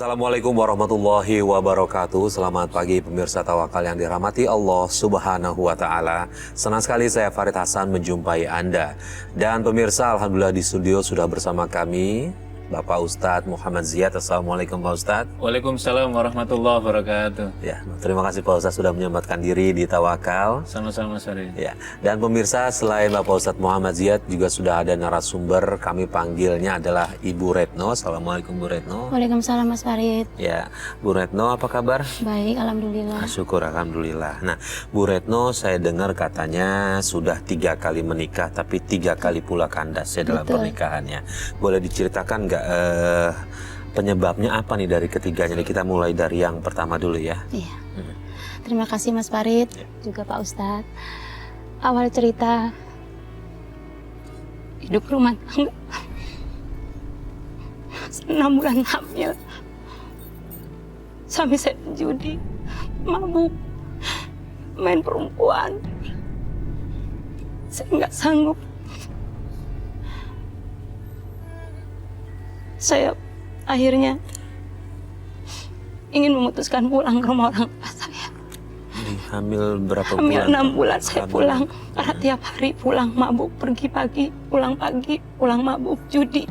Assalamualaikum warahmatullahi wabarakatuh. Selamat pagi pemirsa Tawakal yang dirahmati Allah Subhanahu wa Ta'ala. Senang sekali saya Farid Hasan menjumpai Anda. Dan pemirsa, alhamdulillah di studio sudah bersama kami Bapak Ustadz Muhammad Ziyad. Assalamualaikum Pak Ustadz. Waalaikumsalam warahmatullahi wabarakatuh. Ya, terima kasih Pak Ustadz sudah menyempatkan diri di Tawakal. Sama-sama Sari. Ya, dan pemirsa, selain Bapak Ustadz Muhammad Ziyad juga sudah ada narasumber. Kami panggilnya adalah Ibu Retno. Assalamualaikum Bu Retno. Waalaikumsalam Mas Farid. Ya, Bu Retno apa kabar? Baik, alhamdulillah. Syukur, alhamdulillah. Nah, Bu Retno, saya dengar katanya sudah 3 kali menikah, tapi 3 kali pula kandas ya dalam Betul. pernikahannya. Boleh diceritakan nggak penyebabnya apa nih dari ketiganya? Kita mulai dari yang pertama dulu ya. Iya. Terima kasih Mas Farid, juga Pak Ustadz. Awal cerita hidup rumah tangga 6 bulan hamil. Suami saya judi, mabuk, main perempuan. Saya nggak sanggup. Saya akhirnya ingin memutuskan pulang ke rumah orang tua saya. Jadi hamil berapa Hamil bulan? 6 bulan saya Hamil. pulang. Karena tiap hari pulang mabuk, pergi pagi, pulang mabuk, judi.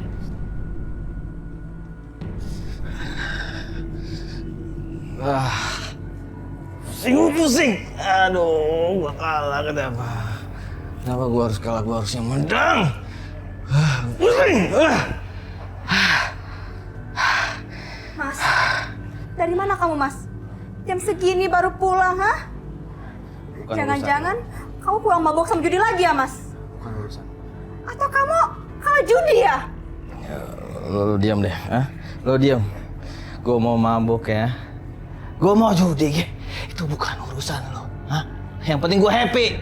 Pusing. Aduh, gua kalah kenapa? Kenapa gua harus kalah? Gua harus yang menang. Pusing. Mas, dari mana kamu, Mas? Jam segini baru pulang, ha? Bukan Jangan-jangan kamu pulang mabok sama judi lagi ya, Mas? Bukan urusan. Atau kamu kalah judi ya? Lo diam deh, ah? Lo diam. Gua mau mabuk ya. Gua mau judi. Itu bukan urusan lo, ah? Yang penting gua happy.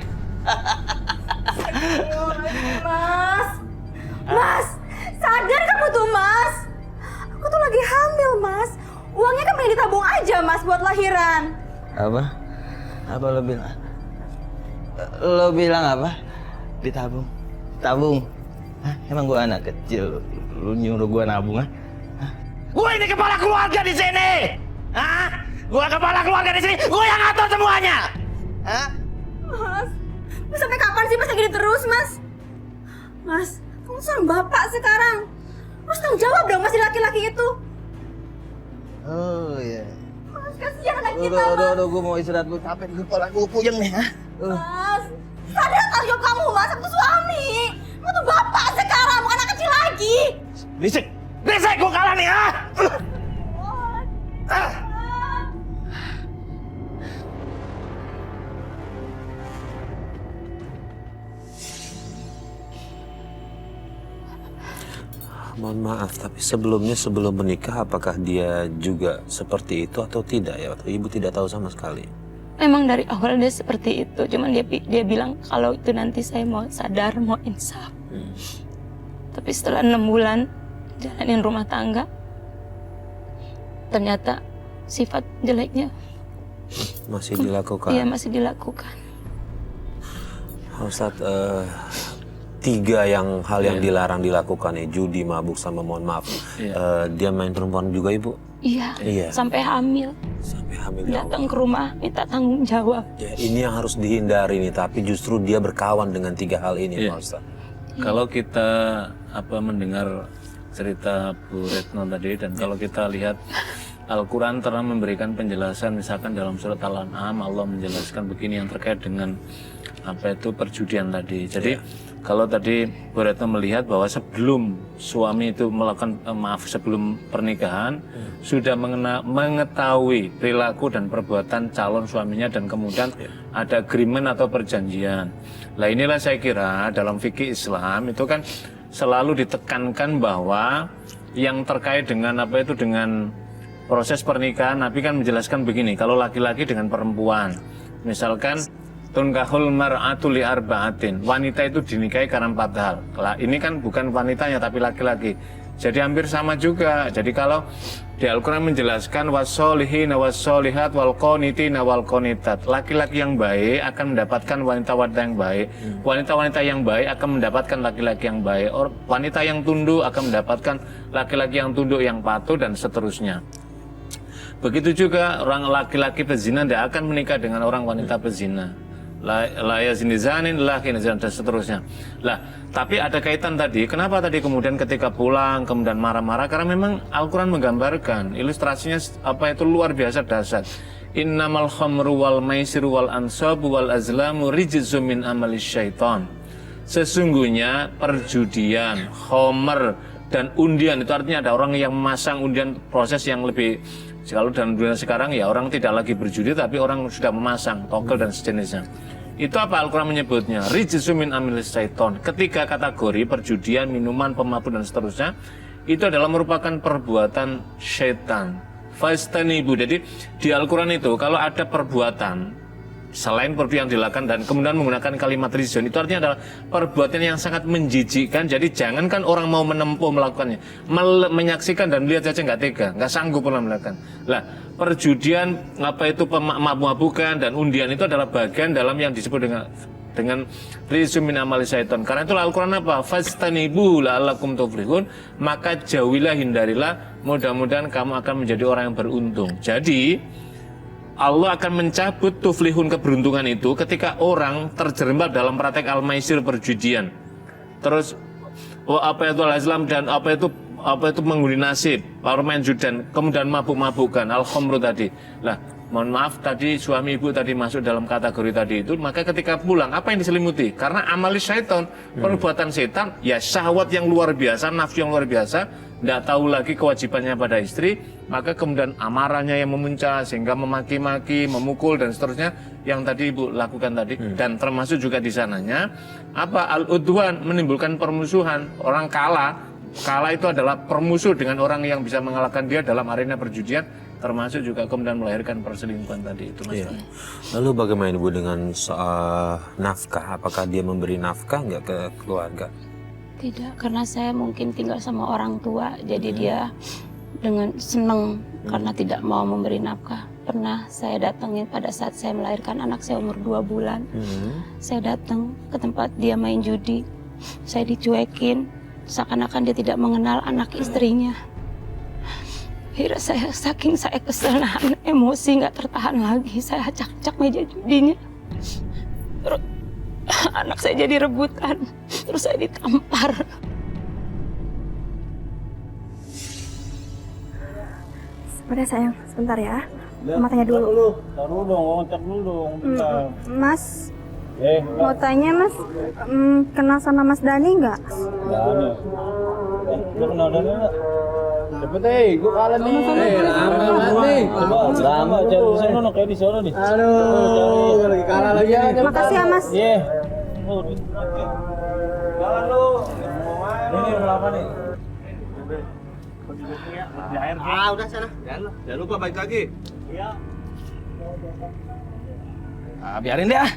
Mas, Mas, sadar kamu tuh, Mas. Aku tuh lagi hamil, Mas. Uangnya kan pengen ditabung aja, Mas, buat lahiran. Apa? Apa lo bilang? Lo bilang apa? Ditabung. Tabung. Hah? Emang gua anak kecil. Lu nyuruh gua nabung, ah? Hah? Gua ini kepala keluarga di sini. Hah? Gua kepala keluarga di sini. Gua yang ngatur semuanya. Hah? Mas, sampai kapan sih Mas gini terus, Mas? Mas, kamu seorang bapak sekarang. Mas tanggung jawab dong, Mas, di laki-laki itu. Oh iya. Mas, kasihan anak kita, Mas. Udah, gua mau istirahat, gua capek, kepala gua puyeng nih, ha? Mas, sadar tanggung jawab kamu, Mas. Aku tuh suami. Kamu tuh bapak sekarang, bukan anak kecil lagi. Berisik! Berisik, gua kalah nih, ha? Mohon maaf, tapi sebelum menikah, apakah dia juga seperti itu atau tidak ya? Atau Ibu tidak tahu sama sekali? Memang dari awal dia seperti itu, cuman dia bilang kalau itu nanti saya mau sadar, mau insaf. Tapi setelah 6 bulan jalanin rumah tangga, ternyata sifat jeleknya Masih dilakukan? iya masih dilakukan. Ustadz, 3 hal yang dilarang dilakukan ya, judi, mabuk, sama mohon maaf. Dia main perempuan juga Ibu? Iya, Iya. sampai hamil. Sampai hamil ya Allah. Datang ke rumah minta tanggung jawab. Ya, ini yang harus dihindari nih, tapi justru dia berkawan dengan 3 hal ini Iya. Pak Ustadz. Kalau kita mendengar cerita Bu Retno tadi dan kalau kita lihat Al-Quran telah memberikan penjelasan, misalkan dalam surat Al-An'am Allah menjelaskan begini yang terkait dengan perjudian tadi. Jadi kalau tadi Bu Retno melihat bahwa sebelum suami itu melakukan sebelum pernikahan sudah mengetahui perilaku dan perbuatan calon suaminya dan kemudian ada agreement atau perjanjian. Nah inilah saya kira dalam fikih Islam itu kan selalu ditekankan bahwa yang terkait dengan dengan proses pernikahan, Nabi kan menjelaskan begini, kalau laki-laki dengan perempuan, misalkan tunkahul mar'atu li arba'atin, wanita itu dinikahi karena 4 hal. Lah, ini kan bukan wanitanya tapi laki-laki. Jadi hampir sama juga. Jadi kalau di Al-Quran menjelaskan wasolihina wasolihat wal qanitina wal qanitat, laki-laki yang baik akan mendapatkan wanita-wanita yang baik, wanita-wanita yang baik akan mendapatkan laki-laki yang baik, wanita yang tunduk akan mendapatkan laki-laki yang tunduk yang patuh dan seterusnya. Begitu juga orang laki-laki pezina tidak akan menikah dengan orang wanita pezina. La yazni zanin lakin zina dan seterusnya. Lah, tapi ada kaitan tadi. Kenapa tadi kemudian ketika pulang kemudian marah-marah? Karena memang Al-Qur'an menggambarkan, ilustrasinya apa itu luar biasa dahsyat. Innamal khamru wal maisiru wal ansabu wal azlamu rijzum min amalis syaitan. Sesungguhnya perjudian, khamr dan undian itu artinya ada orang yang memasang undian, proses yang lebih, kalau dalam dunia sekarang ya orang tidak lagi berjudi tapi orang sudah memasang togel dan sejenisnya. Itu apa Al-Quran menyebutnya? Rijzum min amalis syaitan. Ketiga kategori perjudian, minuman, pemabuk dan seterusnya itu adalah merupakan perbuatan syaitan. Fastanibu. Jadi di Al-Quran itu kalau ada perbuatan selain perbuatan yang dilakukan dan kemudian menggunakan kalimat rijzun, itu artinya adalah perbuatan yang sangat menjijikkan. Jadi jangankan orang mau menempuh melakukannya, menyaksikan dan melihat saja nggak tega, nggak sanggup pula melakukan. Lah, perjudian apa itu pemabuk-mabukan dan undian itu adalah bagian dalam yang disebut dengan rijzum min amali syaitan. Karena itu Al-Quran apa? Fastanibu la'allakum tuflihun. Maka jauhilah, hindarilah, mudah-mudahan kamu akan menjadi orang yang beruntung. Jadi Allah akan mencabut tuflihun, keberuntungan itu ketika orang terjerembab dalam praktek al-maisir, perjudian. Terus apa itu al-azlam dan apa itu mengundi nasib, permain judan, kemudian mabuk-mabukan, al-khamru tadi. Lah, mohon maaf tadi suami ibu tadi masuk dalam kategori tadi itu, maka ketika pulang apa yang diselimuti? Karena amalis syaitan, perbuatan setan, ya syahwat yang luar biasa, nafsu yang luar biasa, tidak tahu lagi kewajibannya pada istri, maka kemudian amarahnya yang memuncak sehingga memaki-maki, memukul dan seterusnya yang tadi ibu lakukan tadi. Dan termasuk juga di sananya apa al-udwan, menimbulkan permusuhan. Orang kalah itu adalah permusuh dengan orang yang bisa mengalahkan dia dalam arena perjudian, termasuk juga kemudian melahirkan perselingkuhan tadi itu, Mas. Iya. Lalu bagaimana Ibu dengan soal nafkah? Apakah dia memberi nafkah nggak ke keluarga? Tidak, karena saya mungkin tinggal sama orang tua, jadi dia dengan senang karena tidak mau memberi nafkah. Pernah saya datangin pada saat saya melahirkan anak saya umur 2 bulan. Saya datang ke tempat dia main judi, saya dicuekin, seakan-akan dia tidak mengenal anak istrinya. Akhirnya saking saya kesel, nahan emosi nggak tertahan lagi, saya acak-acak meja judinya. Terus anak saya jadi rebutan, terus saya ditampar. Sebentar sayang, sebentar ya. Mama tanya dulu. Taruh dong, ngocak dulu dong. Mas, mau tanya Mas, kenal sama Mas Dani nggak? Dani. Lu kenal Dani nggak? Cepet gue kalah nih. Aman nih. Lama cari di sana, kayak di sana nih. Aduh, lagi kalah lagi. Makasih ya Mas. Iya. Jalan lu. Ini berapa nih? Udah sana. Jangan lupa balik lagi. Iya. Biarin deh ah.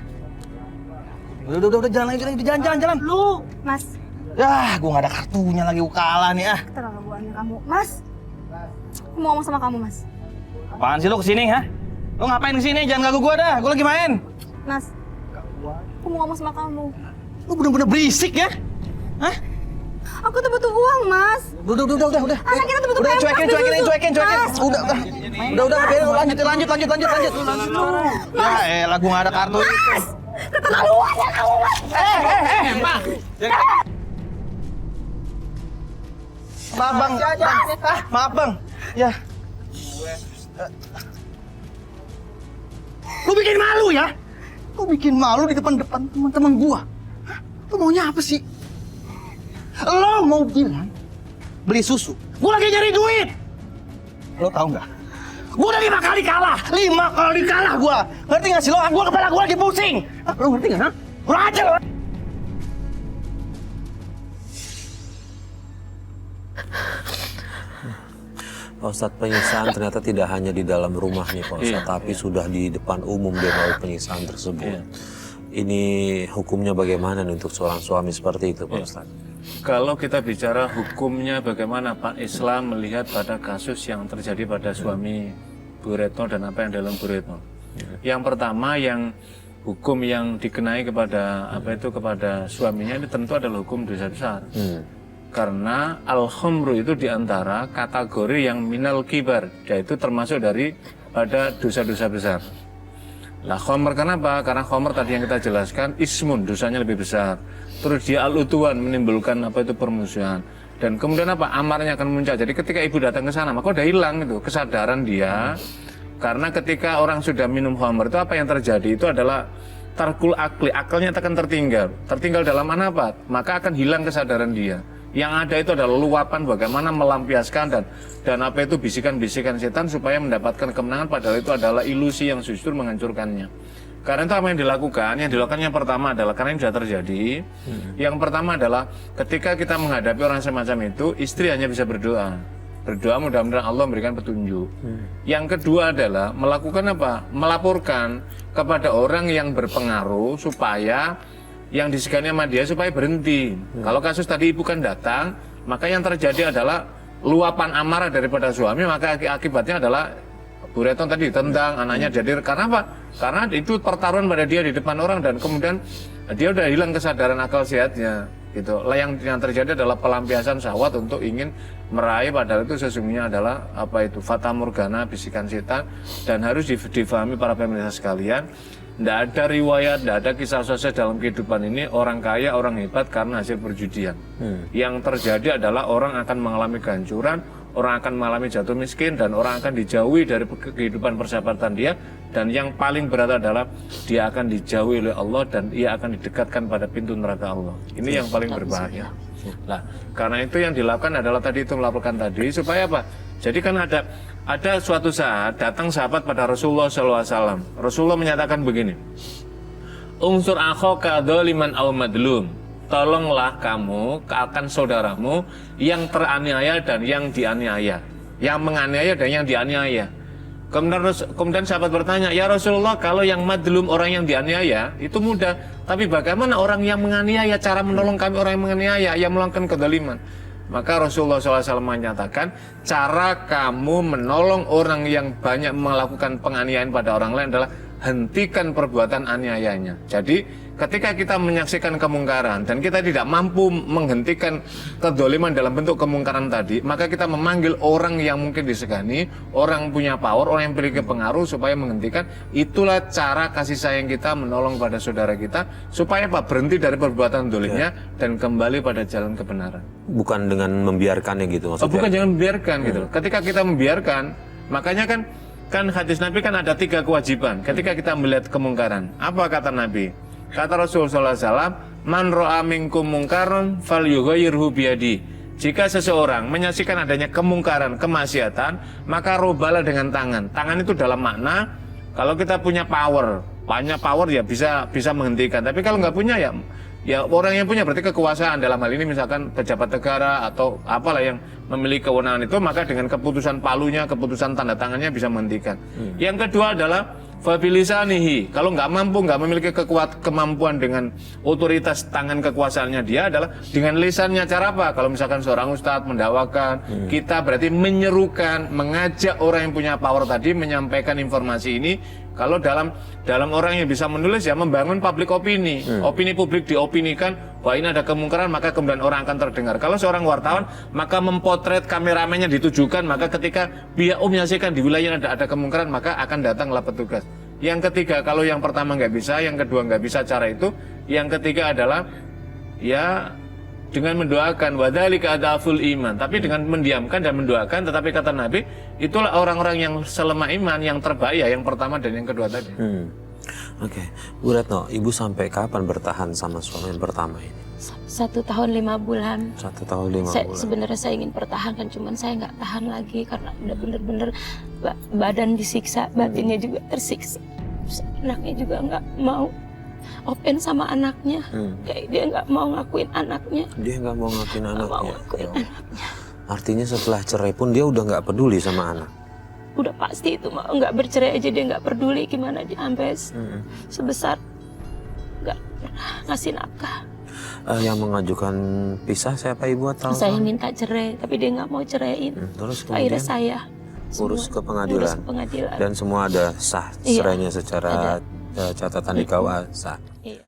Udah jalan lagi, jalan. Lu, Mas. Yah, gua nggak ada kartunya lagi, gua kalah nih ah. Keterlaluannya kamu. Mas, aku mau ngomong sama kamu, Mas. Apaan sih lu kesini, ha? Lu ngapain kesini? Jangan ganggu gua dah, gua lagi main. Mas, aku mau ngomong sama kamu. Lu bener-bener berisik ya? Hah? Aku tuh butuh uang, Mas. Udah. Anak kita tuh butuh Udah, pempek, cuekin. Mas. Udah, biarin, lanjut. Ya elah, gua nggak ada kartu. Mas, keterlaluannya kamu, Mas. Pak. Maaf bang, maaf bang. Ya. Lu bikin malu ya? Lu bikin malu di depan teman-teman gua. Hah? Lu maunya apa sih? Lo mau bilang beli susu? Gua lagi nyari duit. Lo tahu nggak? Gua udah 5 kali kalah. 5 kali kalah gua. Ngerti nggak sih lo? Gua kepala gua lagi pusing. Lo ngerti nggak? Lo aja lo. Pak Ustadz, penyiksaan ternyata tidak hanya di dalam rumah nih Pak Ustadz, tapi sudah di depan umum dia melakukan penyiksaan tersebut. Ini hukumnya bagaimana nih untuk seorang suami seperti itu Pak Ustadz? Kalau kita bicara hukumnya bagaimana Pak Islam melihat pada kasus yang terjadi pada suami Bu Retno dan apa yang dalam Bu Retno. Yang pertama yang hukum yang dikenai kepada kepada suaminya ini tentu adalah hukum dosa besar. Karena al-khomru itu diantara kategori yang minal kibar, yaitu termasuk dari pada dosa-dosa besar. Nah, khomer kenapa? Karena khomer tadi yang kita jelaskan ismun, dosanya lebih besar. Terus dia al-utuan, menimbulkan apa itu permusuhan. Dan kemudian apa? Amarnya akan muncul. Jadi ketika ibu datang ke sana, maka udah hilang itu kesadaran dia. Karena ketika orang sudah minum khomer itu apa yang terjadi? Itu adalah tarkul akli, akalnya akan tertinggal. Tertinggal dalam mana apa? Maka akan hilang kesadaran dia. Yang ada itu adalah luapan bagaimana melampiaskan dan apa itu bisikan-bisikan setan supaya mendapatkan kemenangan, padahal itu adalah ilusi yang justru menghancurkannya. Karena itu apa yang dilakukan? Yang dilakukan yang pertama adalah, karena ini sudah terjadi, yang pertama adalah ketika kita menghadapi orang semacam itu, istri hanya bisa berdoa. Berdoa mudah-mudahan Allah memberikan petunjuk. Yang kedua adalah melakukan apa? Melaporkan kepada orang yang berpengaruh supaya yang disegani sama dia supaya berhenti. Kalau kasus tadi ibu kan datang, maka yang terjadi adalah luapan amarah daripada suami, maka akibatnya adalah Bu Retno tadi tendang anaknya. Jadi karena apa? Karena itu pertaruhan pada dia di depan orang dan kemudian dia udah hilang kesadaran akal sehatnya. Gitu. Yang terjadi adalah pelampiasan syahwat untuk ingin meraih, padahal itu sesungguhnya adalah apa itu fata morgana, bisikan setan, dan harus difahami para pemirsa sekalian. Tidak ada riwayat, tidak ada kisah sukses dalam kehidupan ini orang kaya, orang hebat karena hasil perjudian. Yang terjadi adalah orang akan mengalami kehancuran, orang akan mengalami jatuh miskin, dan orang akan dijauhi dari kehidupan persahabatan dia. Dan yang paling berat adalah dia akan dijauhi oleh Allah dan ia akan didekatkan pada pintu neraka Allah. Ini yang paling berbahaya. Nah, karena itu yang dilakukan adalah tadi itu melaporkan tadi supaya apa? Jadi kan ada suatu saat datang sahabat pada Rasulullah SAW. Rasulullah menyatakan begini, unsur akhoka dzaliman aw madlum. Tolonglah kamu akan saudaramu yang teraniaya dan yang dianiaya, yang menganiaya dan yang dianiaya. Kemudian sahabat bertanya, ya Rasulullah, kalau yang madlum orang yang dianiaya itu mudah, tapi bagaimana orang yang menganiaya, cara menolong kami orang yang menganiaya, yang melakukan kezaliman? Maka Rasulullah SAW menyatakan, cara kamu menolong orang yang banyak melakukan penganiayaan pada orang lain adalah hentikan perbuatan aniayanya. Jadi ketika kita menyaksikan kemungkaran dan kita tidak mampu menghentikan kedzaliman dalam bentuk kemungkaran tadi, maka kita memanggil orang yang mungkin disegani, orang punya power, orang yang memiliki pengaruh supaya menghentikan. Itulah cara kasih sayang kita menolong pada saudara kita supaya apa? Berhenti dari perbuatan dolimnya dan kembali pada jalan kebenaran. Bukan dengan membiarkannya gitu maksudnya. Bukan jangan membiarkan gitu. Ketika kita membiarkan, makanya kan hadis Nabi kan ada 3 kewajiban ketika kita melihat kemungkaran. Apa kata Nabi? Kata Rasulullah SAW, man ro'a minkum mungkaron falyughayyirhu biyadi. Jika seseorang menyaksikan adanya kemungkaran, kemaksiatan, maka robalah dengan tangan. Tangan itu dalam makna kalau kita punya power, banyak power ya bisa menghentikan. Tapi kalau nggak punya ya orang yang punya berarti kekuasaan, dalam hal ini misalkan pejabat negara atau apalah yang memiliki kewenangan itu, maka dengan keputusan palunya, keputusan tanda tangannya bisa menghentikan. Yang kedua adalah fabilisanihi. Kalau nggak memiliki kemampuan dengan otoritas tangan kekuasaannya, dia adalah dengan lisannya. Cara apa? Kalau misalkan seorang ustadz mendakwakan, kita berarti menyerukan, mengajak orang yang punya power tadi menyampaikan informasi ini. Kalau dalam orang yang bisa menulis ya membangun public opini, opini publik diopinikan bahwa ini ada kemungkaran, maka kemudian orang akan terdengar. Kalau seorang wartawan maka mempotret, kameramennya ditujukan, maka ketika pihak menyaksikan di wilayah ada kemungkaran, maka akan datanglah petugas. Yang ketiga, kalau yang pertama nggak bisa, yang kedua nggak bisa cara itu, yang ketiga adalah ya dengan mendoakan, wadzalika adaful iman, tapi dengan mendiamkan dan mendoakan. Tetapi kata Nabi, itulah orang-orang yang selemah iman, yang terbaik, yang pertama dan yang kedua tadi. Oke, Bu Retno, ibu sampai kapan bertahan sama suami yang pertama ini? 1 tahun 5 bulan. 1 tahun 5 bulan. Sebenarnya saya ingin pertahankan, cuman saya nggak tahan lagi karena udah bener-bener badan disiksa, batinnya juga tersiksa. Anaknya juga nggak mau open sama anaknya, kayak dia nggak mau ngakuin anaknya. Dia nggak mau ngakuin anaknya. Mau ngakuin anaknya. Artinya setelah cerai pun dia udah nggak peduli sama anak. Udah pasti itu mau nggak bercerai aja dia nggak peduli gimana dia sampai sebesar nggak pernah ngasih nafkah. Yang mengajukan pisah siapa ibu atau? Saya minta cerai tapi dia nggak mau ceraiin. Terus kemudian akhirnya saya urus ke pengadilan. Urus ke pengadilan. Dan semua ada sah cerainya secara catatan di KUA sah. Iya.